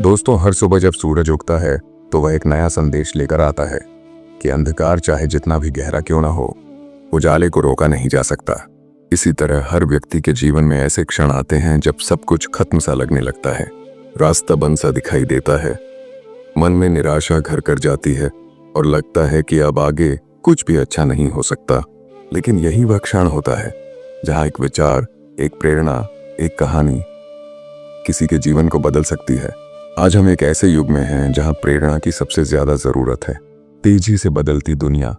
दोस्तों, हर सुबह जब सूरज उगता है तो वह एक नया संदेश लेकर आता है कि अंधकार चाहे जितना भी गहरा क्यों ना हो, उजाले को रोका नहीं जा सकता। इसी तरह हर व्यक्ति के जीवन में ऐसे क्षण आते हैं जब सब कुछ खत्म सा लगने लगता है, रास्ता बंद सा दिखाई देता है, मन में निराशा घर कर जाती है और लगता है कि अब आगे कुछ भी अच्छा नहीं हो सकता। लेकिन यही वह क्षण होता है जहां एक विचार, एक प्रेरणा, एक कहानी किसी के जीवन को बदल सकती है। आज हम एक ऐसे युग में हैं जहां प्रेरणा की सबसे ज्यादा जरूरत है। तेजी से बदलती दुनिया,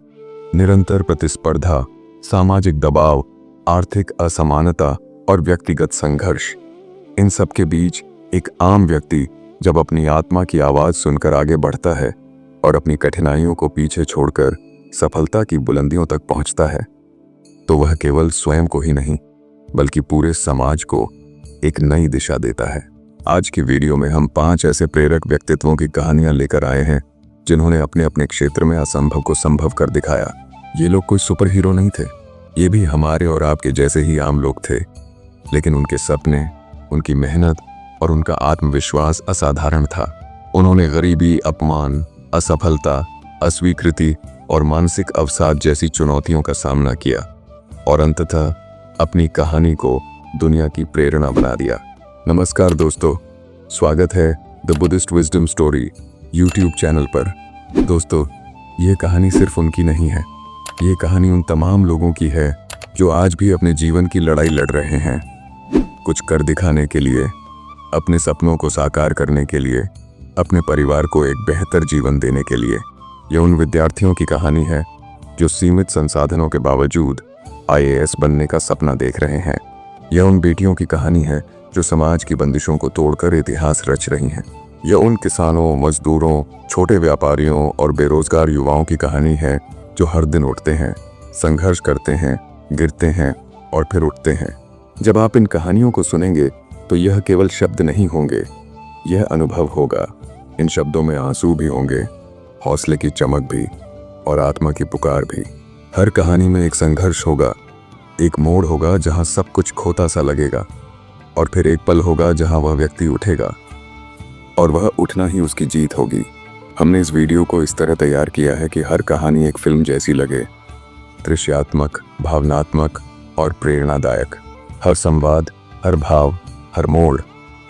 निरंतर प्रतिस्पर्धा, सामाजिक दबाव, आर्थिक असमानता और व्यक्तिगत संघर्ष, इन सब के बीच एक आम व्यक्ति जब अपनी आत्मा की आवाज सुनकर आगे बढ़ता है और अपनी कठिनाइयों को पीछे छोड़कर सफलता की बुलंदियों तक पहुंचता है, तो वह केवल स्वयं को ही नहीं बल्कि पूरे समाज को एक नई दिशा देता है। आज की वीडियो में हम 5 ऐसे प्रेरक व्यक्तित्वों की कहानियां लेकर आए हैं जिन्होंने अपने अपने क्षेत्र में असंभव को संभव कर दिखाया। ये लोग कोई सुपर हीरो नहीं थे, ये भी हमारे और आपके जैसे ही आम लोग थे, लेकिन उनके सपने, उनकी मेहनत और उनका आत्मविश्वास असाधारण था। उन्होंने गरीबी, अपमान, असफलता, अस्वीकृति और मानसिक अवसाद जैसी चुनौतियों का सामना किया और अंततः अपनी कहानी को दुनिया की प्रेरणा बना दिया। नमस्कार दोस्तों, स्वागत है the Buddhist wisdom story YouTube channel पर। दोस्तों, ये कहानी सिर्फ उनकी नहीं है, ये कहानी उन तमाम लोगों की है जो आज भी अपने जीवन की लड़ाई लड़ रहे हैं, कुछ कर दिखाने के लिए, अपने सपनों को साकार करने के लिए, अपने परिवार को एक बेहतर जीवन देने के लिए। यह उन विद्यार्थियों की कहानी है जो सीमित संसाधनों के बावजूद IAS बनने का सपना देख रहे हैं। यह उन बेटियों की कहानी है जो समाज की बंदिशों को तोड़कर इतिहास रच रही हैं। यह उन किसानों, मजदूरों, छोटे व्यापारियों और बेरोजगार युवाओं की कहानी है जो हर दिन उठते हैं, संघर्ष करते हैं, गिरते हैं और फिर उठते हैं। जब आप इन कहानियों को सुनेंगे तो यह केवल शब्द नहीं होंगे, यह अनुभव होगा। इन शब्दों में आंसू भी होंगे, हौसले की चमक भी और आत्मा की पुकार भी। हर कहानी में एक संघर्ष होगा, एक मोड़ होगा जहां सब कुछ खोता सा लगेगा, और फिर एक पल होगा जहां वह व्यक्ति उठेगा और वह उठना ही उसकी जीत होगी। हमने इस वीडियो को इस तरह तैयार किया है कि हर कहानी एक फिल्म जैसी लगे, दृश्यात्मक, भावनात्मक और प्रेरणादायक। हर संवाद, हर भाव, हर मोड़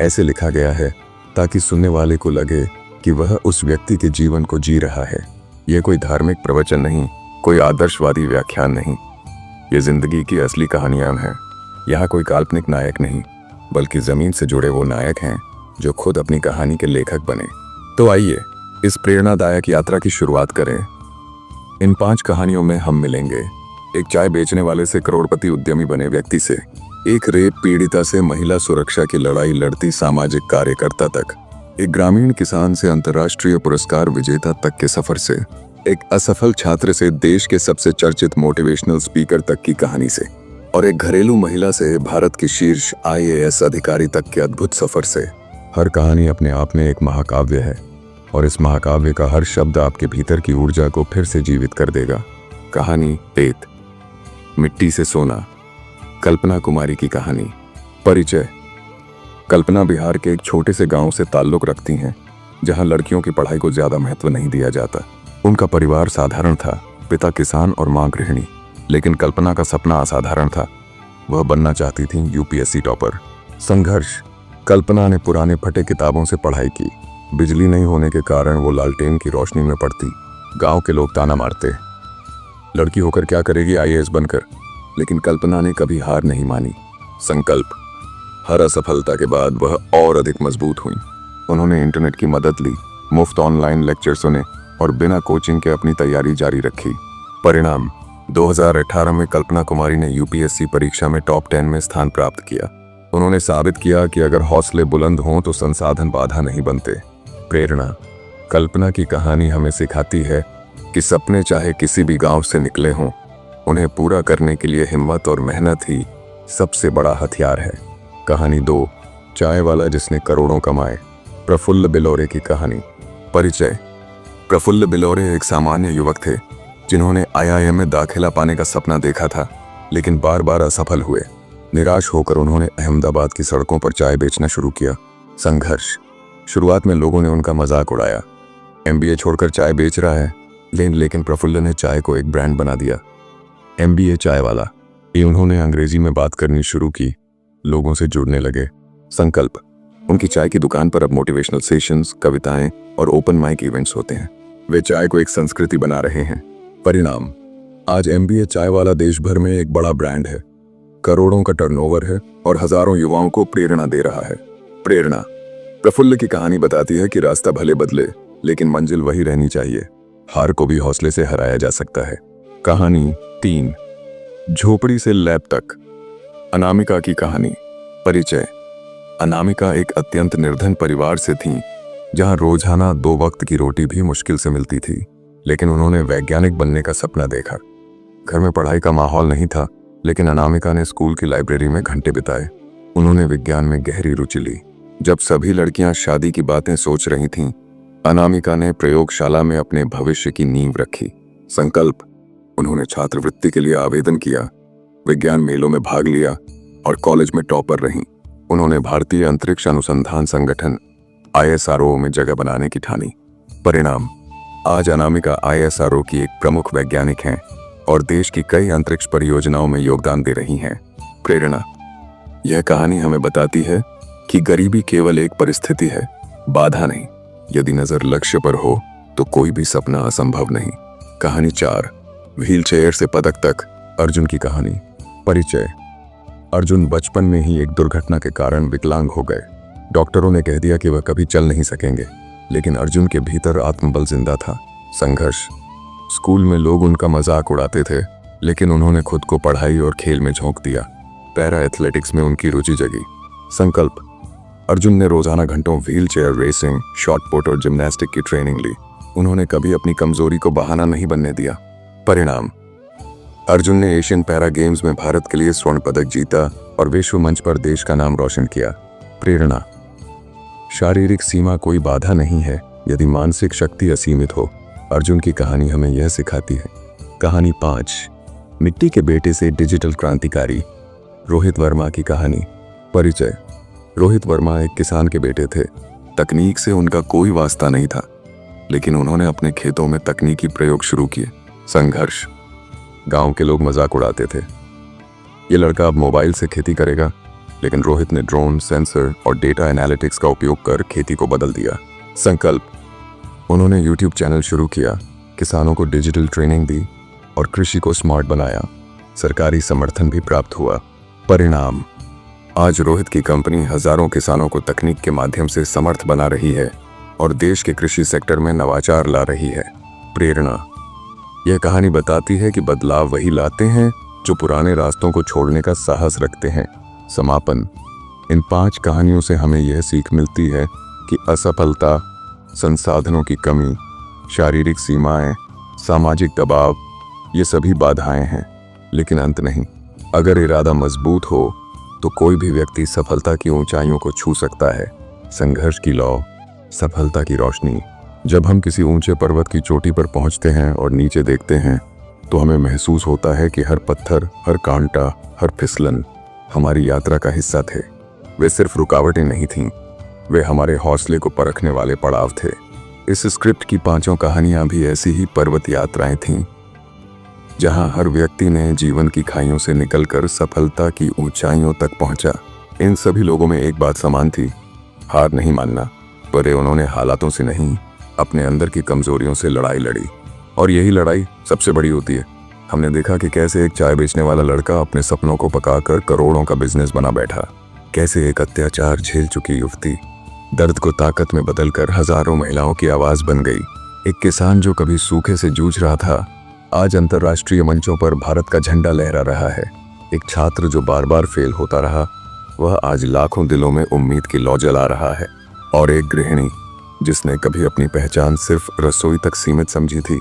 ऐसे लिखा गया है ताकि सुनने वाले को लगे कि वह उस व्यक्ति के जीवन को जी रहा है। यह कोई धार्मिक प्रवचन नहीं, कोई आदर्शवादी व्याख्यान नहीं, ये जिंदगी की असली कहानियां हैं। यहाँ कोई काल्पनिक नायक नहीं, बल्कि जमीन से जुड़े वो नायक हैं जो खुद अपनी कहानी के लेखक बने। तो आइए इस प्रेरणादायक यात्रा की शुरुआत करें। इन 5 कहानियों में हम मिलेंगे एक चाय बेचने वाले से करोड़पति उद्यमी बने व्यक्ति से, एक रेप पीड़िता से महिला सुरक्षा की लड़ाई लड़ती सामाजिक कार्यकर्ता तक, एक ग्रामीण किसान से अंतर्राष्ट्रीय पुरस्कार विजेता तक के सफर से, एक असफल छात्र से देश के सबसे चर्चित मोटिवेशनल स्पीकर तक की कहानी से, और एक घरेलू महिला से भारत की शीर्ष IAS अधिकारी तक के अद्भुत सफर से। हर कहानी अपने आप में एक महाकाव्य है और इस महाकाव्य का हर शब्द आपके भीतर की ऊर्जा को फिर से जीवित कर देगा। कहानी पेत, मिट्टी से सोना। कल्पना कुमारी की कहानी। परिचय। कल्पना बिहार के एक छोटे से गांव से ताल्लुक रखती हैं जहां लड़कियों की पढ़ाई को ज्यादा महत्व नहीं दिया जाता। उनका परिवार साधारण था, पिता किसान और मां गृहिणी, लेकिन कल्पना का सपना असाधारण था। वह बनना चाहती थी UPSC टॉपर। संघर्ष। कल्पना ने पुराने फटे किताबों से पढ़ाई की। बिजली नहीं होने के कारण वो लालटेन की रोशनी में पढ़ती। गांव के लोग ताना मारते, लड़की होकर क्या करेगी IAS बनकर, लेकिन कल्पना ने कभी हार नहीं मानी। संकल्प। हर असफलता के बाद वह और अधिक मजबूत हुई। उन्होंने इंटरनेट की मदद ली, मुफ्त ऑनलाइन लेक्चर सुने और बिना कोचिंग के अपनी तैयारी जारी रखी। परिणाम। 2018 में कल्पना कुमारी ने UPSC परीक्षा में टॉप 10 में स्थान प्राप्त किया। उन्होंने साबित किया कि अगर हौसले बुलंद हों तो संसाधन बाधा नहीं बनते। प्रेरणा। कल्पना की कहानी हमें सिखाती है कि सपने चाहे किसी भी गांव से निकले हों, उन्हें पूरा करने के लिए हिम्मत और मेहनत ही सबसे बड़ा हथियार है। कहानी 2। चाय वाला जिसने करोड़ों कमाए। प्रफुल्ल बिलोरे की कहानी। परिचय। प्रफुल्ल बिलोरे एक सामान्य युवक थे जिन्होंने IIM में दाखिला पाने का सपना देखा था, लेकिन बार बार असफल हुए। निराश होकर उन्होंने अहमदाबाद की सड़कों पर चाय बेचना शुरू किया। संघर्ष। शुरुआत में लोगों ने उनका मजाक उड़ाया, एमबीए छोड़कर चाय बेच रहा है, लेकिन प्रफुल्ल ने चाय को एक ब्रांड बना दिया, एमबीए चाय वाला। ये उन्होंने अंग्रेजी में बात करनी शुरू की, लोगों से जुड़ने लगे। संकल्प, उनकी चाय की दुकान पर अब मोटिवेशनल सेशंस, कविताएं और ओपन माइक इवेंट्स होते हैं। वे चाय को एक संस्कृति बना रहे हैं। परिणाम, आज एमबीए चाय वाला देश भर में एक बड़ा ब्रांड है, करोड़ों का टर्नओवर है और हजारों युवाओं को प्रेरणा दे रहा है। प्रेरणा, प्रफुल्ल की कहानी बताती है कि रास्ता भले बदले लेकिन मंजिल वही रहनी चाहिए। हार को भी हौसले से हराया जा सकता है। कहानी 3, झोपड़ी से लैब तक। अनामिका की कहानी। परिचय, अनामिका एक अत्यंत निर्धन परिवार से थीं, जहां रोजाना 2 वक्त की रोटी भी मुश्किल से मिलती थी, लेकिन उन्होंने वैज्ञानिक बनने का सपना देखा। घर में पढ़ाई का माहौल नहीं था, लेकिन अनामिका ने स्कूल की लाइब्रेरी में घंटे बिताए। उन्होंने विज्ञान में गहरी रुचि ली। जब सभी लड़कियां शादी की बातें सोच रही थीं, अनामिका ने प्रयोगशाला में अपने भविष्य की नींव रखी। संकल्प, उन्होंने छात्रवृत्ति के लिए आवेदन किया, विज्ञान मेलों में भाग लिया और कॉलेज में टॉपर रहीं। उन्होंने भारतीय अंतरिक्ष अनुसंधान संगठन ISRO में जगह बनाने की ठानी। परिणाम, आज अनामिका ISRO की एक प्रमुख वैज्ञानिक हैं और देश की कई अंतरिक्ष परियोजनाओं में योगदान दे रही हैं। प्रेरणा, यह कहानी हमें बताती है कि गरीबी केवल एक परिस्थिति है, बाधा नहीं। यदि नजर लक्ष्य पर हो तो कोई भी सपना असंभव नहीं। कहानी 4, व्हीलचेयर से पदक तक। अर्जुन की कहानी। परिचय, अर्जुन बचपन में ही एक दुर्घटना के कारण विकलांग हो गए। डॉक्टरों ने कह दिया कि वह कभी चल नहीं सकेंगे, लेकिन अर्जुन के भीतर आत्मबल जिंदा था। संघर्ष, स्कूल में लोग उनका मजाक उड़ाते थे, लेकिन उन्होंने खुद को पढ़ाई और खेल में झोंक दिया। पैरा एथलेटिक्स में उनकी रुचि जगी। संकल्प, अर्जुन ने रोजाना घंटों व्हीलचेयर रेसिंग, शॉट पुट और जिम्नास्टिक की ट्रेनिंग ली। उन्होंने कभी अपनी कमजोरी को बहाना नहीं बनने दिया। परिणाम, अर्जुन ने एशियन पैरा गेम्स में भारत के लिए स्वर्ण पदक जीता और विश्व मंच पर देश का नाम रोशन किया। प्रेरणा, शारीरिक सीमा कोई बाधा नहीं है यदि मानसिक शक्ति असीमित हो। अर्जुन की कहानी हमें यह सिखाती है। कहानी 5, मिट्टी के बेटे से डिजिटल क्रांतिकारी। रोहित वर्मा की कहानी। परिचय, रोहित वर्मा एक किसान के बेटे थे। तकनीक से उनका कोई वास्ता नहीं था, लेकिन उन्होंने अपने खेतों में तकनीकी प्रयोग शुरू किए। संघर्ष, गांव के लोग मजाक उड़ाते थे, ये लड़का अब मोबाइल से खेती करेगा, लेकिन रोहित ने ड्रोन, सेंसर और डेटा एनालिटिक्स का उपयोग कर खेती को बदल दिया। संकल्प, उन्होंने YouTube चैनल शुरू किया, किसानों को डिजिटल ट्रेनिंग दी और कृषि को स्मार्ट बनाया। सरकारी समर्थन भी प्राप्त हुआ। परिणाम, आज रोहित की कंपनी हजारों किसानों को तकनीक के माध्यम से समर्थ बना रही है और देश के कृषि सेक्टर में नवाचार ला रही है। प्रेरणा, यह कहानी बताती है कि बदलाव वही लाते हैं जो पुराने रास्तों को छोड़ने का साहस रखते हैं। समापन, इन 5 कहानियों से हमें यह सीख मिलती है कि असफलता, संसाधनों की कमी, शारीरिक सीमाएं, सामाजिक दबाव, ये सभी बाधाएं हैं, लेकिन अंत नहीं। अगर इरादा मजबूत हो तो कोई भी व्यक्ति सफलता की ऊंचाइयों को छू सकता है। संघर्ष की लौ, सफलता की रोशनी। जब हम किसी ऊंचे पर्वत की चोटी पर पहुंचते हैं और नीचे देखते हैं, तो हमें महसूस होता है कि हर पत्थर, हर कांटा, हर फिसलन हमारी यात्रा का हिस्सा थे। वे सिर्फ रुकावटें नहीं थीं, वे हमारे हौसले को परखने वाले पड़ाव थे। इस स्क्रिप्ट की 5 कहानियां भी ऐसी ही पर्वत यात्राएं थीं, जहां हर व्यक्ति ने जीवन की खाइयों से निकलकर सफलता की ऊंचाइयों तक पहुंचा। इन सभी लोगों में एक बात समान थी, हार नहीं मानना। पर उन्होंने हालातों से नहीं, अपने अंदर की कमजोरियों से लड़ाई लड़ी, और यही लड़ाई सबसे बड़ी होती है। हमने देखा कि कैसे एक चाय बेचने वाला लड़का अपने सपनों को पकाकर करोड़ों का बिजनेस बना बैठा, कैसे एक अत्याचार झेल चुकी युवती दर्द को ताकत में बदलकर हजारों महिलाओं की आवाज बन गई। एक किसान जो कभी सूखे से जूझ रहा था, आज अंतर्राष्ट्रीय मंचों पर भारत का झंडा लहरा रहा है। एक छात्र जो बार बार फेल होता रहा, वह आज लाखों दिलों में उम्मीद की लौ जला रहा है। और एक गृहिणी जिसने कभी अपनी पहचान सिर्फ रसोई तक सीमित समझी थी,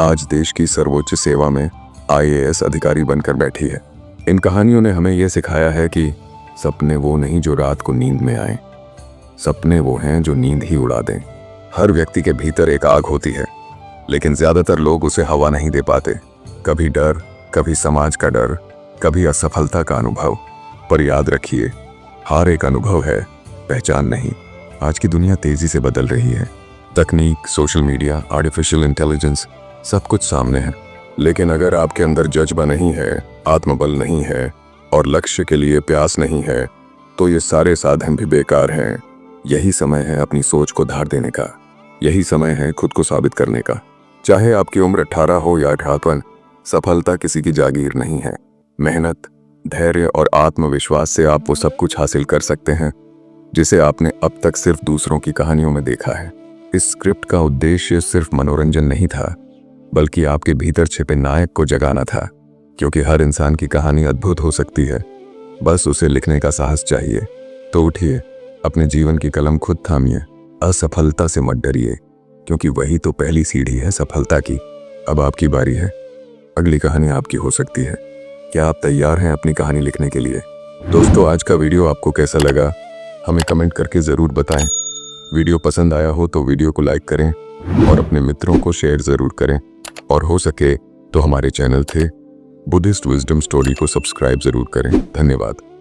आज देश की सर्वोच्च सेवा में IAS अधिकारी बनकर बैठी है। इन कहानियों ने हमें यह सिखाया है कि सपने वो नहीं जो रात को नींद में आए, सपने वो हैं जो नींद ही उड़ा दें। हर व्यक्ति के भीतर एक आग होती है, लेकिन ज्यादातर लोग उसे हवा नहीं दे पाते। कभी डर, कभी समाज का डर, कभी असफलता का अनुभव। पर याद रखिए, हार एक अनुभव है, पहचान नहीं। आज की दुनिया तेजी से बदल रही है। तकनीक, सोशल मीडिया, आर्टिफिशियल इंटेलिजेंस, सब कुछ सामने है। लेकिन अगर आपके अंदर जज्बा नहीं है, आत्मबल नहीं है और लक्ष्य के लिए प्यास नहीं है, तो ये सारे साधन भी बेकार हैं। यही समय है अपनी सोच को धार देने का। यही समय है खुद को साबित करने का। चाहे आपकी उम्र 18 हो या 58, सफलता किसी की जागीर नहीं है। मेहनत, धैर्य और आत्मविश्वास से आप वो सब कुछ हासिल कर सकते हैं जिसे आपने अब तक सिर्फ दूसरों की कहानियों में देखा है। इस स्क्रिप्ट का उद्देश्य सिर्फ मनोरंजन नहीं था, बल्कि आपके भीतर छिपे नायक को जगाना था। क्योंकि हर इंसान की कहानी अद्भुत हो सकती है, बस उसे लिखने का साहस चाहिए। तो उठिए, अपने जीवन की कलम खुद थामिए। असफलता से मत डरिए, क्योंकि वही तो पहली सीढ़ी है सफलता की। अब आपकी बारी है। अगली कहानी आपकी हो सकती है। क्या आप तैयार हैं अपनी कहानी लिखने के लिए? दोस्तों, आज का वीडियो आपको कैसा लगा हमें कमेंट करके ज़रूर बताएं। वीडियो पसंद आया हो तो वीडियो को लाइक करें और अपने मित्रों को शेयर ज़रूर करें। और हो सके तो हमारे चैनल थे बुद्धिस्ट विजडम स्टोरी को सब्सक्राइब ज़रूर करें। धन्यवाद।